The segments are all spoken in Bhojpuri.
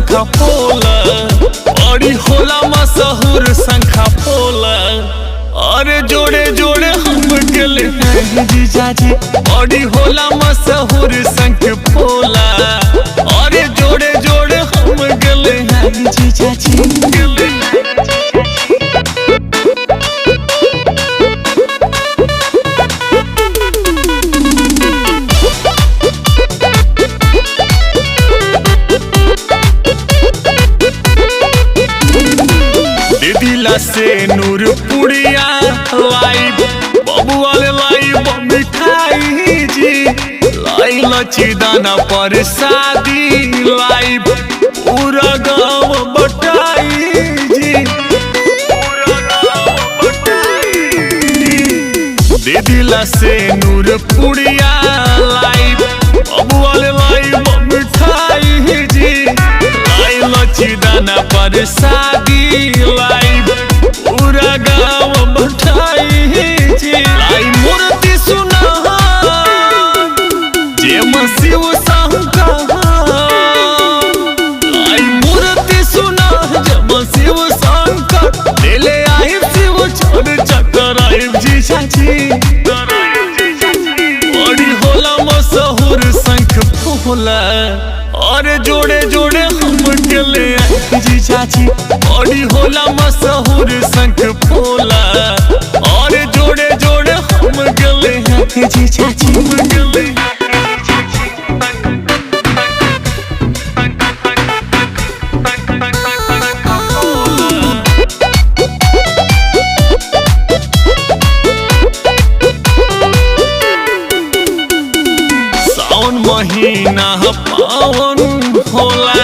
शंखा पोला बड़ी होला मशहूर शंखा पोला। अरे जोड़े जोड़े हम गेले हैं जीजाजी बड़ी होला मशहूर शंख पोला। अरे जोड़े जोड़े हम गेले हैं जीजाजी गेले दिला से नूर पुड़िया लाइव बबुआ लाइव मिठाई जी लाई लची दाना पर शादी लाइव पूरा गाँव बटाई जी पूरा गाँव बटाई। दे दिला से नूर पुड़िया लाइव बबुआ लाइव मिठाई जी लाई लची दाना पर शादी लाइव पूरा गाँव बटाई जी। लाई मूर्ति सुना जे शिव शंकर लाई मूर्ति सुना जे शिव शंकर ले ले आई शिव छोड़ चक्कर आई जीजाजी बड़ी होला मशहूर शंख पोला। अरे जोड़े जोड़े हम गेले जीजाजी बड़ी होला मशहूर शंख पोला। अरे जोड़े जोड़े हम गेले हैं जीजाजी गेले सावन महीना पावन होला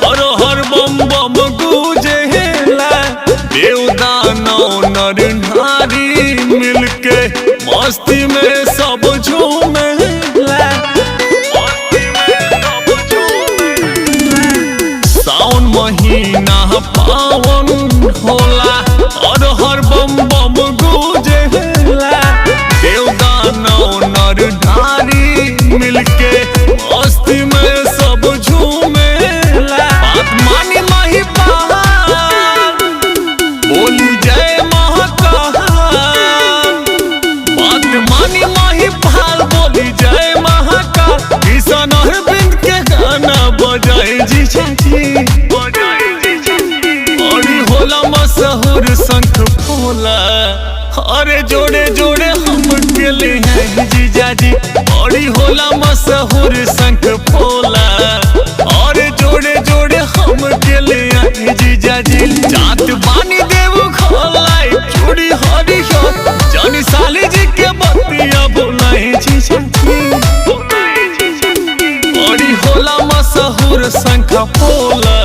और हर बम बम गुजेला देवदानव नर नारी मिलके मस्ती में सब झूमेला सावन महीना पावन होला और हर बम बम गुजेला देवदानव नर नारी मिलके मस्ती में सब झूमेला। बात मानी माही पहाड़ बोली जय महाकाल बात मानी माही पहाड़ बोली जय महाकाल किसान अरविंद के गाना बजाए जीजाजी बड़ी होला मशहूर शंख पोला। अरे जोड़े जोड़े हम गेले हैं जीजाजी बड़ी होला मशहूर शंख पोला। अरे जोड़े जोड़े हम गेले हैं जीजाजी जात बानी देव खोलाई चूड़ी हरी जानी साली जी के बतिया बोलाई जीजाजी बड़ी होला मशहूर शंख पोला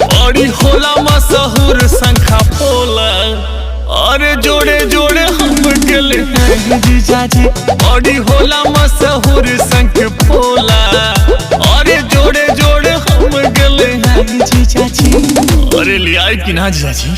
बड़ी होला मशहूर शंख पोला। अरे जोड़े जोड़े हम गेले हैं जीजाजी बड़ी होला मशहूर शंख पोला। अरे जोड़े जोड़े हम गेले हैं जीजाजी। अरे लिया कि ना जीजाजी।